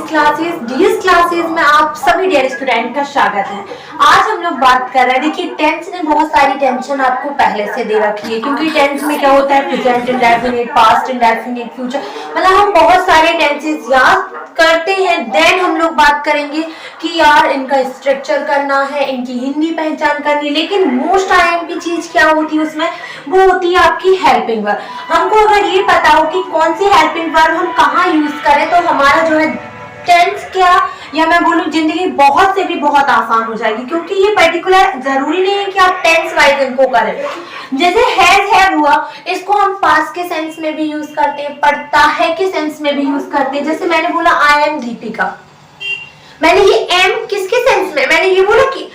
DS classes में आप सभी डियर स्टूडेंट का स्वागत है। आज हम लोग बात कर रहे हैं, देखिए टेंस ने बहुत सारी टेंशन आपको पहले से दे रखी है, क्योंकि टेंस में क्या होता है, present indefinite, past indefinite, future, मतलब हम बहुत सारे टेंसेस याद करते हैं। देन हम लोग बात करेंगे कि यार इनका स्ट्रक्चर करना है, इनकी हिंदी पहचान करनी, लेकिन मोस्ट आईएमपी चीज क्या होती है उसमें, वो होती है आपकी हेल्पिंग वर्ब। हमको अगर ये पता हो कि कौन सी हेल्पिंग वर्ब हम कहाँ यूज करें, तो हमारा जो है टेंस क्या, या मैं बोलूं जिंदगी बहुत से भी बहुत आसान हो जाएगी, क्योंकि ये पर्टिकुलर जरूरी नहीं है कि आप टेंस वाइज इनको करें। जैसे हैज हैव हुआ, इसको हम पास्ट के सेंस में भी यूज करते हैं, पढ़ता है के सेंस में भी यूज करते हैं। जैसे मैंने बोला आई एम दीपिका, मैंने ये एम किसके सेंस में, मैंने ये बोला कि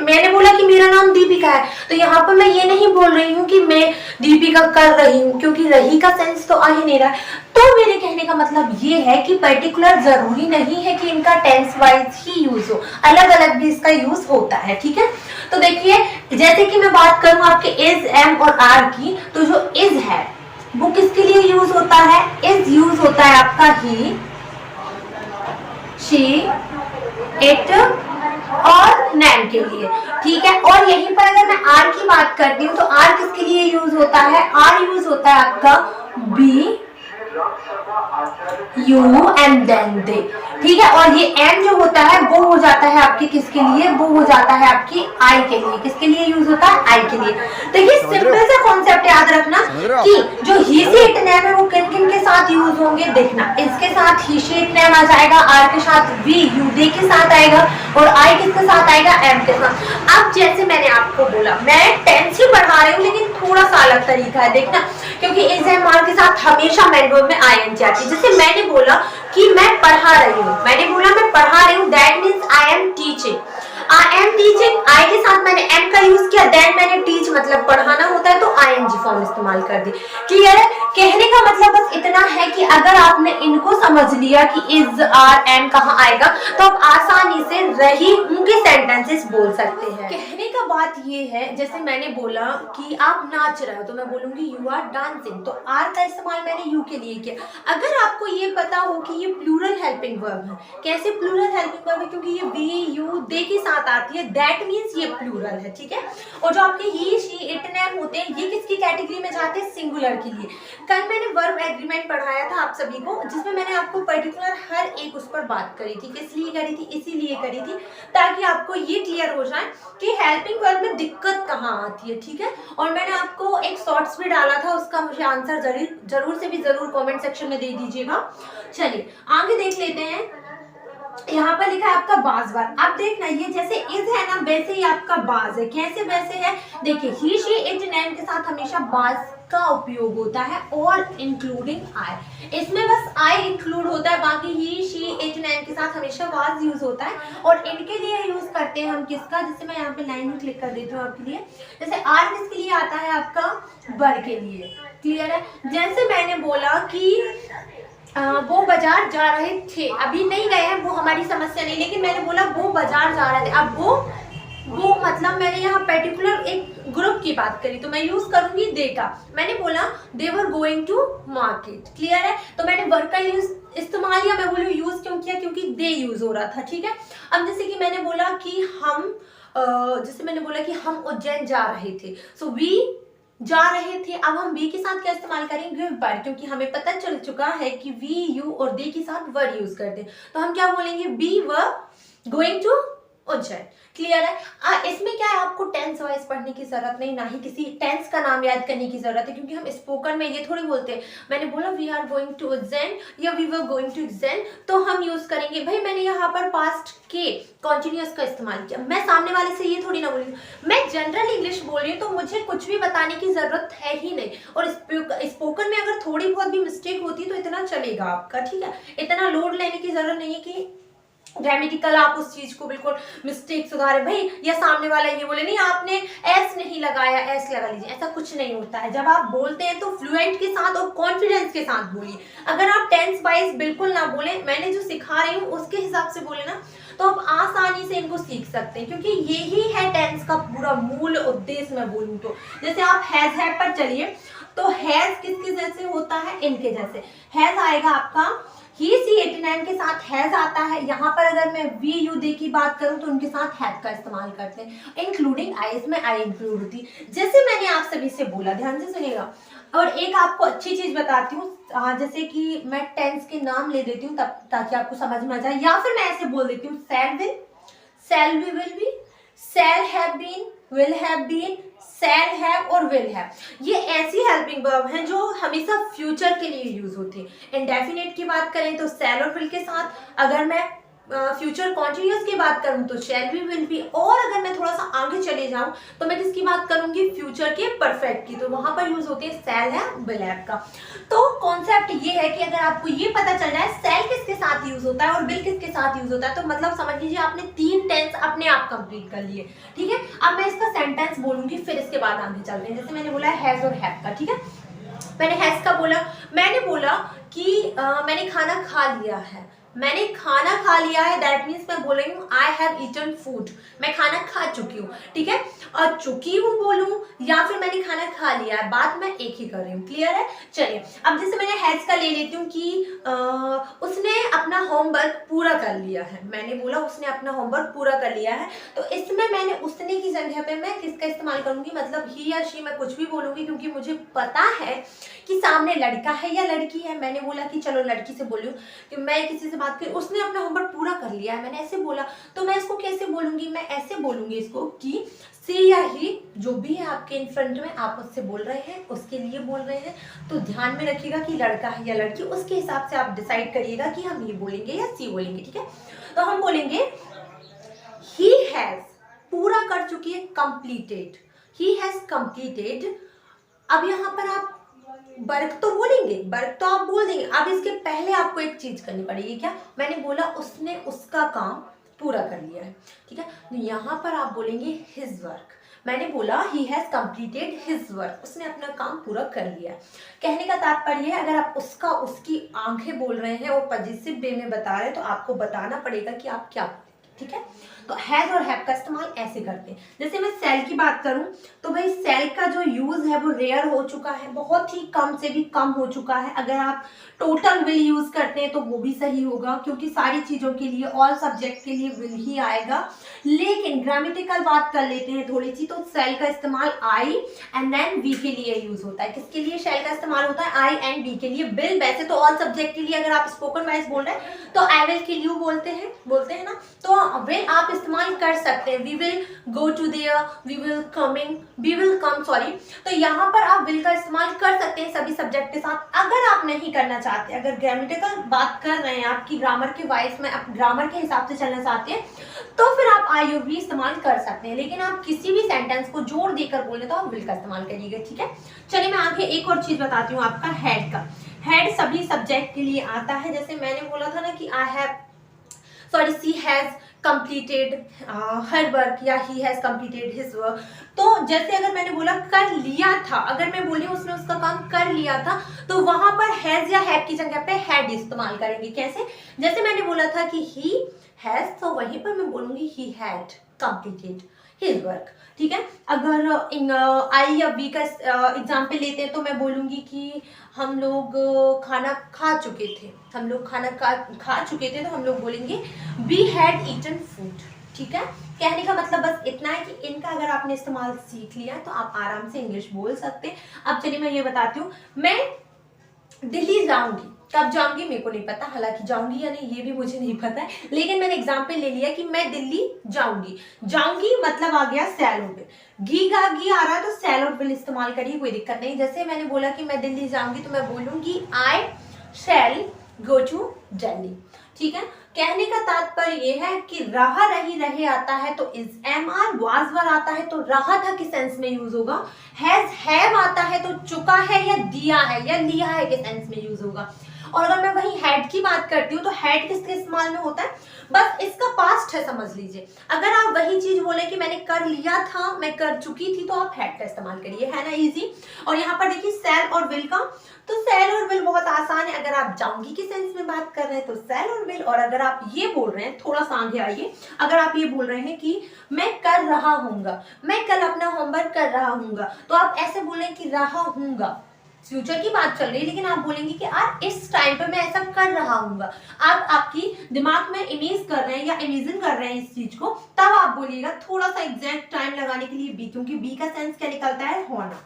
मैंने बोला कि मेरा नाम दीपिका है, तो यहाँ पर मैं ये नहीं बोल रही हूँ कि मैं दीपिका कर रही हूँ, क्योंकि रही का सेंस तो आ ही नहीं रहा है। तो मेरे कहने का मतलब ये है कि पर्टिकुलर जरूरी नहीं है कि इनका टेंस वाइज ही यूज हो, अलग अलग भी इसका यूज होता है, ठीक है। तो देखिए, जैसे कि मैं बात करूँ आपके इज, एम और आर की, तो जो इज है वो किसके लिए यूज होता है, इज यूज होता है आपका ही, शी, इट और नैन के लिए, ठीक है। और यहीं पर अगर मैं आर की बात करती हूँ, तो आर किसके लिए यूज होता है, आर यूज होता है आपका we, you and then they, ठीक है। और ये एम जो होता है वो हो जाता है आपके किसके लिए, वो हो जाता है आपकी आई के लिए, किसके लिए यूज होता है, आई के लिए। देखिए सिंपल सा कॉन्सेप्ट याद रखना कि जो ही से इट नेम है वो किन किन के साथ यूज होंगे, देखना इसके साथ ही से इट नेम आ जाएगा, आर के साथ वी, यू दे के साथ आएगा, और आई किसके साथ आएगा, एम के साथ। अब जैसे मैंने आपको बोला, मैं टेंस ही पढ़ा रही हूँ, लेकिन थोड़ा सा अलग तरीका है देखना, क्योंकि इज एम आर के साथ हमेशा मेन वर्ब में आईएनजी आती है। जैसे मैंने बोला कि मैं पढ़ा रही हूँ, मैंने बोला मैं पढ़ा रही हूँ, that means I am teaching, I am teaching, I के साथ मैंने एम का यूज किया, देन मैंने टीच मतलब पढ़ाना होता है, तो आईएनजी फॉर्म इस्तेमाल कर दी। क्लियर है, कहने का मतलब बस इतना है कि अगर आपने इनको समझ लिया कि इज, आर, एम कहाँ आएगा, तो आप आसानी से रही उनके सेंटेंसेस बोल सकते हैं। कहने का बात ये है, जैसे मैंने बोला कि आप नाच रहे हो, तो मैं बोलूंगी यू आर डांसिंग, तो आर का इस्तेमाल मैंने यू के लिए किया। अगर आपको ये पता हो कि ये प्लूरल हेल्पिंग वर्ब है, कैसे प्लूरल हेल्पिंग वर्ब है, क्योंकि ये वी, यू, दे के साथ आती है, दैट मीन्स ये प्लूरल है, ठीक है। और जो आपके ही, शी, इट, नेम होते हैं, ये किसकी कैटेगरी में जाते हैं, सिंगुलर के लिए। कल मैंने वर्ब एग्रीमेंट पढ़ाया था आप सभी को, जिसमें मैंने आपको पर्टिकुलर हर एक उस पर बात करी थी, किस लिए करी थी, इसीलिए करी थी ताकि आपको ये क्लियर हो जाए कि हेल्पिंग वर्ब में दिक्कत कहाँ आती है, ठीक है। और मैंने आपको एक शॉर्ट्स भी डाला था, उसका मुझे आंसर जरूर से भी जरूर कमेंट सेक्शन में दे दीजिएगा। चलिए आगे देख लेते हैं। यहाँ पर लिखा है आपका बाज वर्ब। अब देखना, ये जैसे इज है ना, वैसे ही आपका बाज है। कैसे वैसे है, देखिए ही, शी, इट, नेम के साथ हमेशा बाज का उपयोग होता है, और इंक्लूडिंग आई। इसमें बस आई इंक्लूड होता है, बाकी ही, शी, इट, नेम के साथ हमेशा बाज यूज होता है। और इनके लिए यूज करते हैं हम किसका, जैसे मैं यहाँ पे लाइन में क्लिक कर देती हूँ आपके लिए। जैसे आर किसके लिए आता है, आपका वर के लिए। क्लियर है, जैसे मैंने बोला कि वो बाजार जा रहे थे, अभी नहीं गए हैं, वो हमारी समस्या नहीं, लेकिन मैंने बोला वो बाजार जा रहे थे। अब वो मतलब मैंने यहाँ पर्टिकुलर एक ग्रुप की बात करी, तो मैं यूज करूंगी दे का। मैंने बोला they were going to market. Clear है, तो मैंने वर का यूज इस्तेमाल किया। मैं बोलूँ यूज क्यों किया, क्योंकि दे यूज हो रहा था, ठीक है। अब जैसे कि मैंने बोला कि हम उज्जैन जा रहे थे, सो वी जा रहे थे। अब हम वी के साथ क्या इस्तेमाल करेंगे, वर, क्योंकि हमें पता चल चुका है कि वी, यू और दे के साथ वर यूज करते हैं, तो हम क्या बोलेंगे, we were going to Ujjain. Clear है, इसमें क्या है, आपको टेंस वाइज पढ़ने की जरूरत नहीं, ना ही किसी टेंस का नाम याद करने की जरूरत है, क्योंकि हम स्पोकन में ये थोड़ी बोलते हैं। मैंने बोला we are going to Ujjain या we were going to Ujjain, तो हम यूज करेंगे। भाई मैंने यहाँ पर पास्ट के कॉन्टिन्यूअस का इस्तेमाल किया, मैं सामने वाले से ये थोड़ी ना बोली, मैं जनरल इंग्लिश बोल रही हूँ, तो मुझे कुछ भी बताने की जरूरत है ही नहीं। और स्पोकन में अगर थोड़ी बहुत भी मिस्टेक होती है तो इतना चलेगा आपका, ठीक है। इतना लोड लेने की जरूरत नहीं है कि ग्रामेटिकल आप उस चीज को बिल्कुल मिस्टेक सुधारे, भाई या सामने वाला ये बोले नहीं आपने एस नहीं लगाया, एस लगा लीजिए, ऐसा कुछ नहीं होता है। जब आप बोलते हैं तो फ्लुएंट के साथ और कॉन्फिडेंस के साथ बोलिए। अगर आप टेंस वाइज बिल्कुल ना बोले, मैंने जो सिखा रही हूँ उसके हिसाब से बोले ना, तो आप आसानी से इनको सीख सकते हैं, क्योंकि यही है टेंस का पूरा मूल उद्देश्य। मैं बोलूँ तो जैसे आप हैज हैव पर चलिए, तो हैज किसके जैसे होता है, इनके जैसे। हैज आएगा आपका ही सी 89 के साथ हैज आता है। यहाँ पर अगर मैं वी यू दे की बात करूं तो उनके साथ हैव का इस्तेमाल करते हैं, इंक्लूडिंग आई, इसमें आई इंक्लूड होती है। जैसे मैंने आप सभी से बोला, ध्यान से सुनिएगा। और एक आपको अच्छी चीज बताती हूँ, जैसे कि मैं टेंस के नाम ले देती हूँ तब ताकि आपको समझ में आ जाए, या फिर मैं ऐसे बोल देती हूँ shall will, shall be will be, shall have been, will have been, shall have और विल हैव। ये ऐसी हेल्पिंग वर्ब हैं जो हमेशा फ्यूचर के लिए यूज होती है। इंडेफिनिट की बात करें तो शैल और विल के साथ, अगर मैं फ्यूचर कॉन्टिन्यूअस की बात करूं तो शैल बी, विल बी, और अगर मैं थोड़ा सा आगे चले जाऊं तो मैं किसकी बात करूंगी, फ्यूचर के परफेक्ट की, तो वहां पर यूज होती है शैल है, विल हैव का। तो कॉन्सेप्ट ये है कि अगर आपको ये पता चल जाए शैल किसके साथ यूज होता है और विल किसके साथ यूज होता है, तो मतलब समझ लीजिए आपने 3 टेंस अपने आप कंप्लीट कर लिए। ठीक है, अब मैं इसका सेंटेंस बोलूंगी, फिर इसके बाद आगे चलते हैं। जैसे मैंने बोला हैज और हैव का, ठीक है, मैंने हैज का बोला, मैंने बोला कि मैंने खाना खा लिया है, मैंने खाना खा लिया है, दैट मीन्स मैं बोल रही हूँ आई हैव ईटन फूड, मैं खाना खा चुकी हूँ। ठीक है, और चुकी हूँ बोलूँ या फिर मैंने खाना खा लिया है, बात मैं एक ही कर रही हूँ। क्लियर है? चलिए, अब जैसे मैंने हैज का ले लेती हूँ कि उसने अपना होमवर्क पूरा कर लिया है, मैंने बोला उसने अपना होमवर्क पूरा कर लिया है, तो इसमें मैंने उसने की जगह पे मैं किसका इस्तेमाल करूंगी, मतलब ही या शी, मैं कुछ भी बोलूंगी क्योंकि मुझे पता है कि सामने लड़का है या लड़की है। मैंने बोला कि चलो लड़की से बोलूं कि मैं किसी से बात करूं, उसने अपना होमवर्क पूरा कर लिया है, मैंने ऐसे बोला, तो मैं इसको कैसे बोलूंगी, मैं ऐसे बोलूंगी इसको कि सी या ही, जो भी है आपके इन फ्रंट में, आप उससे बोल रहे हैं, उसके लिए बोल रहे हैं, तो ध्यान में रखिएगा कि लड़का है या लड़की, उसके हिसाब से आप डिसाइड करिएगा कि हम ये बोलेंगे या सी बोलेंगे। ठीक है, तो हम बोलेंगे ही हैज, पूरा कर चुकी है, कंप्लीटेड, ही हैज कंप्लीटेड। अब यहाँ पर आप वर्क तो बोलेंगे, वर्क तो आप बोल देंगे, अब इसके पहले आपको एक चीज करनी पड़ेगी। क्या? मैंने बोला उसने उसका काम पूरा कर लिया है। ठीक है, तो यहाँ पर आप बोलेंगे हिज वर्क, मैंने बोला he has completed his work, उसने अपना काम पूरा कर लिया। कहने का तात्पर्य है, अगर आप उसका, उसकी आंखें बोल रहे हैं और पॉजिटिव वे में बता रहे हैं तो आपको बताना पड़ेगा कि आप क्या बोलेंगे। ठीक है, तो हैज और हैव का इस्तेमाल ऐसे करते हैं। जैसे मैं सेल की बात करूं तो भाई सेल का जो यूज है वो रेयर हो चुका है, बहुत ही कम से भी कम हो चुका है। अगर आप टोटल विल यूज करते हैं तो वो भी सही होगा, क्योंकि सारी चीजों के लिए, ऑल सब्जेक्ट के लिए विल ही आएगा। लेकिन ग्रामेटिकल बात कर लेते हैं थोड़ी सी, तो सेल का इस्तेमाल आई एंड देन वी के लिए यूज होता है। किसके लिए सेल का इस्तेमाल होता है? आई एंड वी के लिए। विल वैसे तो ऑल सब्जेक्ट के लिए, अगर आप स्पोकन वाइज बोल रहे हैं तो आई विल किल यू बोलते हैं ना, तो विल आप इस्तेमाल कर सकते हैं। We will go to there, we will coming, we will come, sorry. तो यहाँ पर आप विल का इस्तेमाल कर सकते हैं सभी सब्जेक्ट के साथ। अगर आप नहीं करना चाहते, अगर ग्रामेटिकल बात कर रहे हैं, आपकी ग्रामर के वाइज में, आप ग्रामर के हिसाब से चलना चाहते हैं, तो फिर आप आई और वी इस्तेमाल कर सकते हैं। लेकिन आप किसी भी सेंटेंस को जोर देकर बोले तो आप विल का इस्तेमाल करिएगा। ठीक है, चलिए मैं आगे एक और चीज बताती हूँ आपका हेड का। हेड सभी सब्जेक्ट के लिए आता है। जैसे मैंने बोला था ना कि सी हैज कंप्लीटेड हर वर्क या he has completed his work, तो जैसे अगर मैंने बोला कर लिया था, अगर मैं बोली उसने उसका काम कर लिया था, तो वहां पर हैज या हैव की जगह पे हैड इस्तेमाल करेंगे। कैसे? जैसे मैंने बोला था कि ही हैज, तो वहीं पर मैं बोलूंगी he had completed his work. ठीक है, अगर आई या वी का एग्जाम्पल लेते हैं तो मैं बोलूंगी कि हम लोग खाना खा चुके थे, हम लोग खाना खा चुके थे, तो हम लोग बोलेंगे वी हैड ईटन फूड। ठीक है, कहने का मतलब बस इतना है कि इनका अगर आपने इस्तेमाल सीख लिया तो आप आराम से इंग्लिश बोल सकते हैं। अब चलिए मैं ये बताती हूँ, मैं दिल्ली जाऊंगी, कब जाऊंगी मेरे को नहीं पता, हालांकि जाऊंगी या नहीं ये भी मुझे नहीं पता है, लेकिन मैंने एग्जाम्पल ले लिया कि मैं दिल्ली जाऊंगी। जाऊंगी मतलब आ गया शैल और विल, गी आ रहा है तो शैल और विल इस्तेमाल करिए, कोई दिक्कत नहीं। जैसे मैंने बोला कि मैं दिल्ली जाऊंगी तो मैं बोलूंगी आई शैल गो टू दिल्ली। ठीक है, कहने का तात्पर्य यह है कि रहा, रही, रहे आता है तो is, am are, was were आता है तो रहा था के सेंस में यूज होगा। हैज हैव आता है तो चुका है या दिया है या लिया है के सेंस में यूज होगा। और अगर मैं वही हैड की बात करती हूँ तो हैड किसके इस्तेमाल में होता है? बस इसका पास्ट है, समझ लीजिए। अगर आप वही चीज बोले कि मैंने कर लिया था, मैं कर चुकी थी, तो आप हैड का इस्तेमाल करिए, है ना, इजी। और यहाँ पर देखिए शैल और विल का, तो शैल और विल बहुत आसान है। अगर आप जाऊंगी के सेंस में बात कर रहे हैं तो शैल और विल, और अगर आप ये बोल रहे हैं, थोड़ा सा आगे आइए, अगर आप ये बोल रहे हैं कि मैं कर रहा हूँगा, मैं कल अपना होमवर्क कर रहा हूँगा, तो आप ऐसे बोले कि रहा हूँगा, फ्यूचर की बात चल रही है, लेकिन आप बोलेंगे कि यार इस टाइम पे मैं ऐसा कर रहा हूँ, आप आपकी दिमाग में इमेज कर रहे हैं या इमेजिन कर रहे हैं इस चीज को, तब आप बोलिएगा थोड़ा सा एग्जैक्ट टाइम लगाने के लिए बी, क्योंकि बी का सेंस क्या निकलता है, होना।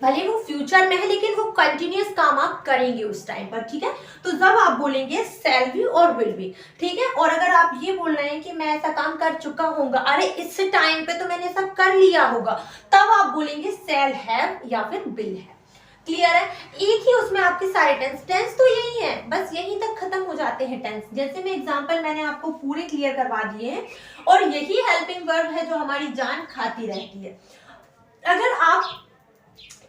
भले वो फ्यूचर में है लेकिन वो कंटिन्यूअस काम आप करेंगे उस टाइम पर, ठीक है। तो जब आप बोलेंगे शैल बी और विल बी, ठीक है। और अगर आप ये बोल रहे हैं कि मैं ऐसा काम कर चुका होगा, अरे इस टाइम पे तो मैंने ऐसा कर लिया होगा, तब आप बोलेंगे शैल हैव या फिर विल हैव। क्लियर है? एक ही उसमें आपके सारे टेंस तो यही है, बस यहीं तक खत्म हो जाते हैं टेंस। जैसे मैं एग्जांपल मैंने आपको पूरे क्लियर करवा दिए हैं, और यही हेल्पिंग वर्ब है जो हमारी जान खाती रहती है। अगर आप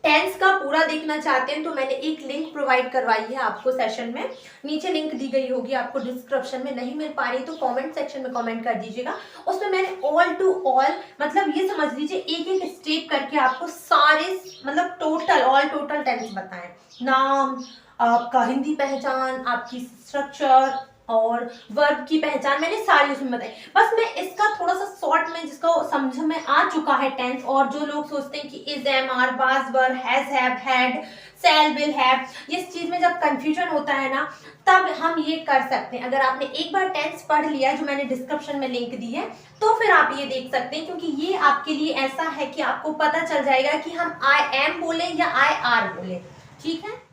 टेंस का पूरा देखना चाहते हैं तो मैंने एक लिंक प्रोवाइड करवाई है आपको सेशन में, नीचे लिंक दी गई होगी आपको डिस्क्रिप्शन में, नहीं मिल पा रही तो कमेंट सेक्शन में कमेंट कर दीजिएगा। उसमें मैंने ऑल टू ऑल, मतलब ये समझ लीजिए एक एक स्टेप करके आपको सारे, मतलब टोटल ऑल टोटल टेंस बताएं, नाम, आपका हिंदी पहचान, आपकी स्ट्रक्चर और वर्ब की पहचान, मैंने सारी उसमें बताई। बस मैं इसका थोड़ा सा शॉर्ट में, जिसका समझ में आ चुका है टेंस, और जो लोग सोचते हैं कि is, am, are, was, were, has, have, had, shall, will, have, इस चीज में जब कंफ्यूजन होता है ना, तब हम ये कर सकते हैं। अगर आपने एक बार टेंस पढ़ लिया, जो मैंने डिस्क्रिप्शन में लिंक दी है, तो फिर आप ये देख सकते हैं, क्योंकि ये आपके लिए ऐसा है कि आपको पता चल जाएगा कि हम आई एम बोले या आई आर बोले, ठीक है।